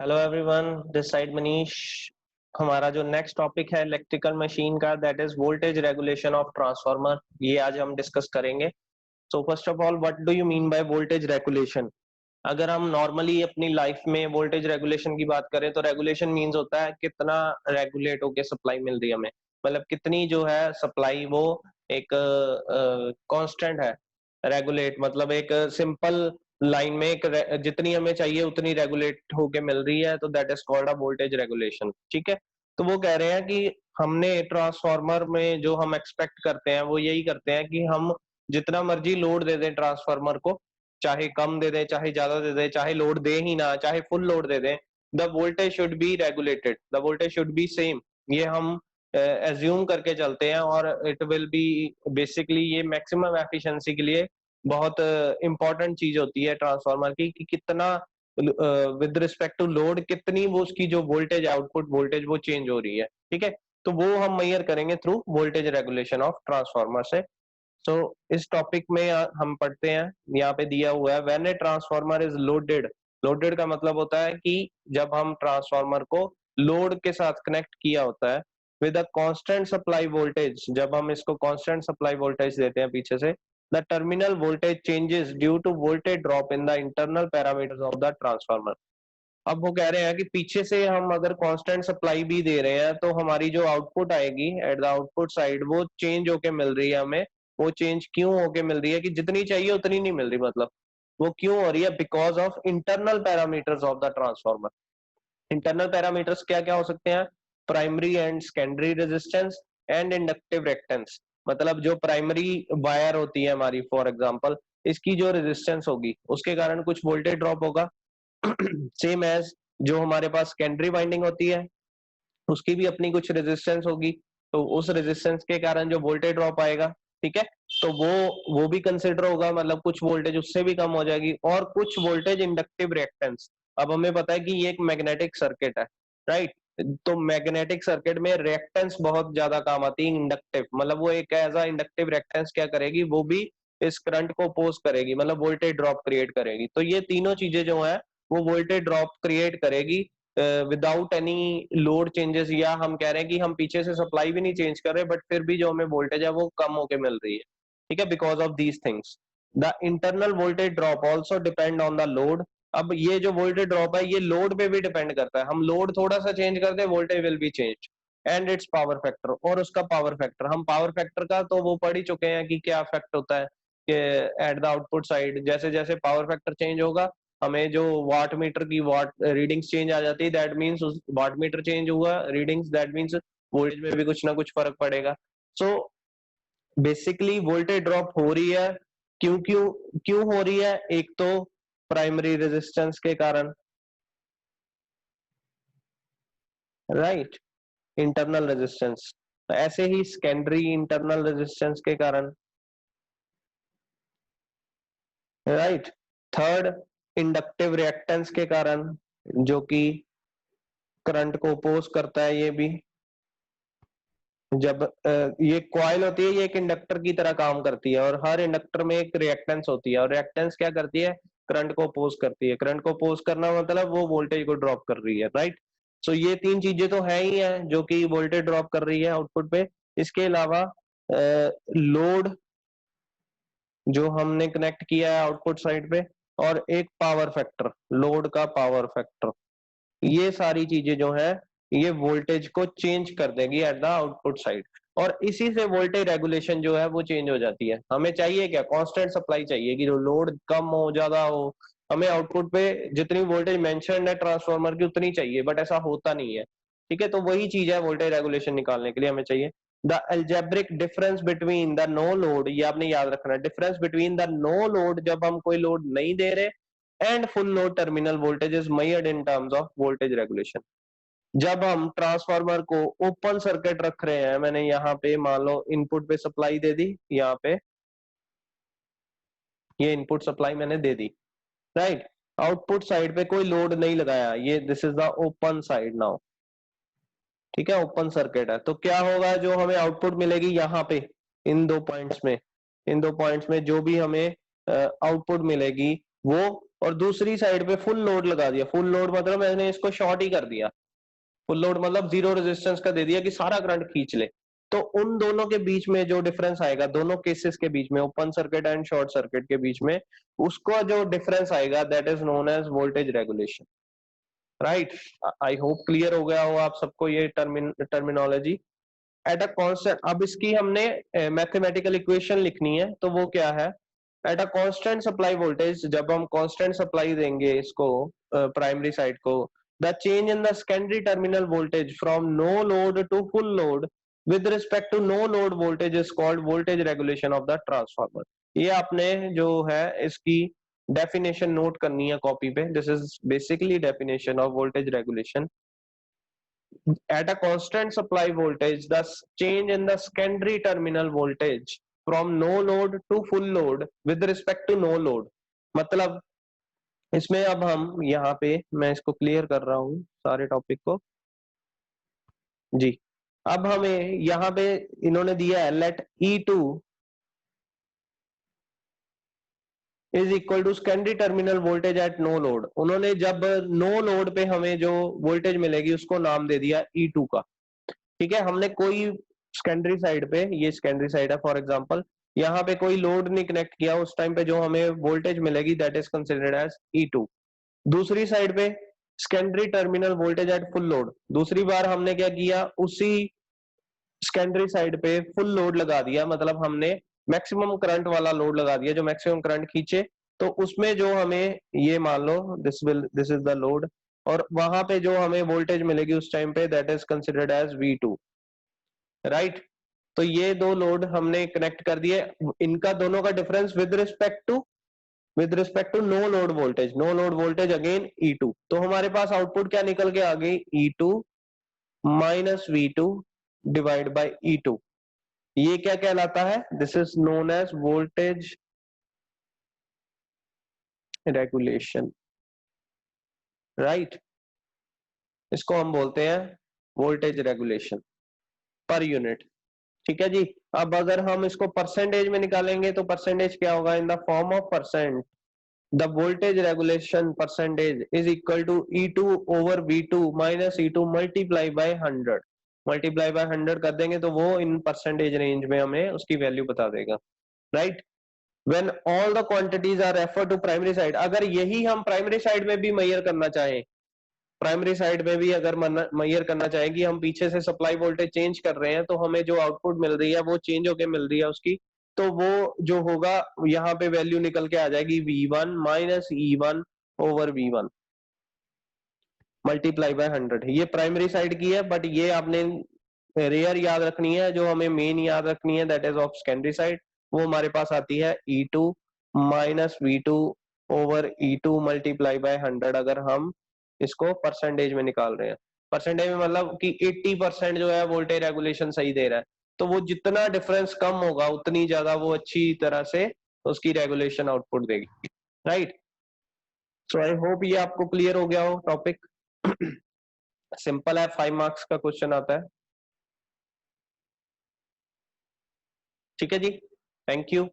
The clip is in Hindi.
Hello everyone, this side Manish. हमारा जो नेक्स्ट टॉपिक है इलेक्ट्रिकल मशीन का, that is voltage regulation of transformer. ये आज हम डिस्कस करेंगे। So first of all, what do you mean by voltage regulation? अगर हम नॉर्मली अपनी लाइफ में वोल्टेज रेगुलेशन की बात करें तो रेगुलेशन मीन्स होता है कितना रेगुलेट होके सप्लाई मिल रही है हमें, मतलब कितनी जो है सप्लाई वो एक कांस्टेंट है। रेगुलेट मतलब एक सिंपल लाइन में जितनी हमें चाहिए उतनी रेगुलेट होके मिल रही है, तो that is called a voltage regulation. ठीक है। तो वो कह रहे हैं कि हमने ट्रांसफार्मर में जो हम एक्सपेक्ट करते हैं वो यही करते हैं कि हम जितना मर्जी लोड दे दें ट्रांसफार्मर को, चाहे कम दे दें चाहे ज्यादा दे दें, चाहे लोड दे ही ना, चाहे फुल लोड दे दें, the voltage should be regulated, the voltage should be same. ये हम एज्यूम करके चलते हैं और इट विल बी बेसिकली, ये मैक्सिमम एफिशिएंसी के लिए बहुत इंपॉर्टेंट चीज होती है ट्रांसफार्मर की कि कितना विद रिस्पेक्ट टू लोड कितनी वो उसकी जो वोल्टेज आउटपुट वोल्टेज वो चेंज हो रही है। ठीक है। तो वो हम मेजर करेंगे through voltage regulation of transformer से। सो इस टॉपिक में हम पढ़ते हैं, यहाँ पे दिया हुआ है when a transformer is loaded. Loaded का मतलब होता है कि जब हम ट्रांसफार्मर को लोड के साथ कनेक्ट किया होता है with a constant supply voltage, जब हम इसको कांस्टेंट सप्लाई वोल्टेज देते हैं पीछे से, the terminal voltage changes due to voltage drop in the internal parameters of the transformer. अब वो कह रहे हैं कि पीछे से हम अगर कांस्टेंट सप्लाई भी दे रहे हैं तो हमारी जो आउटपुट आएगी एट द आउटपुट साइड वो चेंज होके मिल रही है हमें। वो चेंज क्यों होके मिल रही है कि जितनी चाहिए उतनी नहीं मिल रही, मतलब वो क्यों हो रही है? Because of internal parameters of the transformer. Internal parameters क्या क्या हो सकते हैं? Primary and secondary resistance and inductive reactance. मतलब जो प्राइमरी वायर होती है हमारी, फॉर एग्जांपल इसकी जो रेजिस्टेंस होगी उसके कारण कुछ वोल्टेज ड्रॉप होगा। सेम एज जो हमारे पास सेकेंडरी वाइंडिंग होती है उसकी भी अपनी कुछ रेजिस्टेंस होगी, तो उस रेजिस्टेंस के कारण जो वोल्टेज ड्रॉप आएगा, ठीक है, तो वो भी कंसिडर होगा, मतलब कुछ वोल्टेज उससे भी कम हो जाएगी। और कुछ वोल्टेज इंडक्टिव रिएक्टेंस। अब हमें पता है कि ये एक मैग्नेटिक सर्किट है, राइट? तो मैग्नेटिक सर्किट में रिएक्टेंस बहुत ज्यादा काम आती है। इंडक्टिव मतलब वो एक एज अ इंडक्टिव रिएक्टेंस क्या करेगी, वो भी इस करंट को अपोज करेगी, मतलब वोल्टेज ड्रॉप क्रिएट करेगी। तो ये तीनों चीजें जो है वो वोल्टेज ड्रॉप क्रिएट करेगी विदाउट एनी लोड चेंजेस, या हम कह रहे हैं कि हम पीछे से सप्लाई भी नहीं चेंज कर रहे बट फिर भी जो हमें वोल्टेज है वो कम होके मिल रही है। ठीक है, because of these things. The internal voltage drop also depend on the load. अब ये जो वोल्टेज ड्रॉप है ये लोड पे भी डिपेंड करता है। हम लोड थोड़ा सा चेंज कर दे voltage will be change. And its power factor, और उसका पावर फैक्टर, हम पावर फैक्टर का तो वो पढ़ ही चुके हैं कि क्या इफेक्ट होता है कि एट द आउटपुट साइड जैसे जैसे पावर फैक्टर चेंज होगा हमें जो वाट मीटर की वाट रीडिंग्स चेंज आ जाती है, that means watt meter change हुआ रीडिंग्स, दैट मीन्स वोल्टेज में भी कुछ ना कुछ फर्क पड़ेगा। सो बेसिकली वोल्टेज ड्रॉप हो रही है, क्यों क्यों क्यों हो रही है? एक तो प्राइमरी रेजिस्टेंस के कारण, राइट, इंटरनल रेजिस्टेंस। ऐसे ही सेकेंडरी इंटरनल रेजिस्टेंस के कारण, राइट। थर्ड, इंडक्टिव रिएक्टेंस के कारण, जो कि करंट को अपोज करता है। ये भी जब ये कॉइल होती है ये एक इंडक्टर की तरह काम करती है, और हर इंडक्टर में एक रिएक्टेंस होती है, और रिएक्टेंस क्या करती है? करंट को अपोज करती है। करंट को अपोज करना मतलब वो वोल्टेज को ड्रॉप कर रही है, राइट। सो ये तीन चीजें तो है ही है जो कि वोल्टेज ड्रॉप कर रही है आउटपुट पे। इसके अलावा लोड जो हमने कनेक्ट किया है आउटपुट साइड पे, और एक पावर फैक्टर, लोड का पावर फैक्टर, ये सारी चीजें जो है ये वोल्टेज को चेंज कर देगी एट द आउटपुट साइड। और इसी से वोल्टेज रेगुलेशन जो है वो चेंज हो जाती है। हमें चाहिए क्या? कांस्टेंट सप्लाई चाहिए कि जो लोड कम हो ज्यादा हो, हमें आउटपुट पे जितनी वोल्टेज मेंशन्ड है ट्रांसफार्मर की उतनी चाहिए, बट ऐसा होता नहीं है। ठीक है, तो वही चीज है वोल्टेज रेगुलेशन निकालने के लिए हमें चाहिए the algebraic difference between the no load. ये आपने याद रखना, difference between the no load जब हम कोई लोड नहीं दे रहे and full load terminal voltage is measured in terms of voltage regulation. जब हम ट्रांसफार्मर को ओपन सर्किट रख रहे हैं, मैंने यहाँ पे मान लो इनपुट पे सप्लाई दे दी, यहाँ पे ये इनपुट सप्लाई मैंने दे दी, राइट। आउटपुट साइड पे कोई लोड नहीं लगाया, ये this is the open side now. ठीक है, ओपन सर्किट है, तो क्या होगा? जो हमें आउटपुट मिलेगी यहाँ पे इन दो पॉइंट्स में, इन दो पॉइंट्स में जो भी हमें आउटपुट मिलेगी वो और दूसरी साइड पे फुल लोड लगा दिया, फुल लोड मतलब मैंने इसको शॉर्ट ही कर दिया, फुल लोड मतलब जीरो रेजिस्टेंस का दे दिया कि सारा करंट खींच ले, तो उन दोनों के बीच में जो डिफरेंस आएगा, दोनों केसेस के बीच में, open circuit and short circuit के बीच में, उसको जो डिफरेंस आएगा that is known as voltage regulation. Right, I hope clear हो गया हो आप सबको ये टर्मिनोलॉजी। एट अ कांस्टेंट, अब इसकी हमने मैथमेटिकल इक्वेशन लिखनी है, तो वो क्या है, at a constant supply voltage, जब हम कांस्टेंट सप्लाई देंगे इसको प्राइमरी साइड को, the change in the secondary terminal voltage from no load to full load with respect to no load voltage is called voltage regulation of the transformer. ये आपने जो है इसकी डेफिनेशन नोट करनी है कॉपी पे, this is basically definition of voltage regulation. At a constant supply voltage, the change in the secondary terminal voltage from no load to full load with respect to no load, मतलब इसमें अब हम यहाँ पे, मैं इसको क्लियर कर रहा हूँ सारे टॉपिक को जी। अब हमें यहाँ पे इन्होंने दिया है let E2 is equal to secondary terminal voltage at no load. उन्होंने जब नो लोड पे हमें जो वोल्टेज मिलेगी उसको नाम दे दिया E2 का। ठीक है, हमने कोई सेकेंडरी साइड पे, ये सेकेंडरी साइड है फॉर एग्जांपल, यहाँ पे कोई लोड नहीं कनेक्ट किया, उस टाइम पे जो हमें वोल्टेज मिलेगी that is considered as E2। दूसरी साइड पे secondary terminal voltage at full load, दूसरी बार हमने क्या किया, उसी सेकेंडरी साइड पे फुल लोड लगा दिया, मतलब हमने मैक्सिमम करंट वाला लोड लगा दिया जो मैक्सिमम करंट खींचे, तो उसमें जो हमें, ये मान लो दिस इज द लोड, और वहां पे जो हमें वोल्टेज मिलेगी उस टाइम पे that is considered as V2। Right, तो ये दो लोड हमने कनेक्ट कर दिए, इनका दोनों का difference with respect to no load voltage, no load voltage again E2, तो हमारे पास आउटपुट क्या निकल के आ गई, E2 minus V2 divide by E2। ये क्या कहलाता है, this is known as voltage regulation. Right, इसको हम बोलते हैं वोल्टेज रेगुलेशन पर यूनिट। ठीक है जी। अब अगर हम इसको परसेंटेज में निकालेंगे तो परसेंटेज क्या होगा, in the form of percent, the voltage regulation percentage is equal to E2 over V2 minus E2 multiply by 100, multiply by 100 कर देंगे तो वो इन परसेंटेज रेंज में हमें उसकी वैल्यू बता देगा। Right, when all the quantities are refer to primary side, अगर यही हम प्राइमरी साइड में भी मेजर करना चाहें, प्राइमरी साइड में भी अगर मेजर करना चाहें कि हम पीछे से सप्लाई वोल्टेज चेंज कर रहे हैं तो हमें जो आउटपुट मिल रही है वो चेंज होके मिल रही है उसकी, तो वो जो होगा यहाँ पे वैल्यू निकल के आ जाएगी V1 minus E1 over V1 multiply by 100। ये प्राइमरी साइड की है, बट ये आपने रेयर याद रखनी है, जो हमें मेन याद रखनी है that is of secondary side, वो हमारे पास आती है E2 minus V2 over E2 multiply by 100, अगर हम इसको परसेंटेज में निकाल रहे हैं। परसेंटेज में मतलब कि 80% जो है वोल्टेज रेगुलेशन सही दे रहा है, तो वो जितना डिफरेंस कम होगा उतनी ज्यादा वो अच्छी तरह से उसकी रेगुलेशन आउटपुट देगी। राइट, सो आई होप ये आपको क्लियर हो गया हो टॉपिक। सिंपल है, 5 मार्क्स का क्वेश्चन आता है। ठीक है जी, थैंक यू।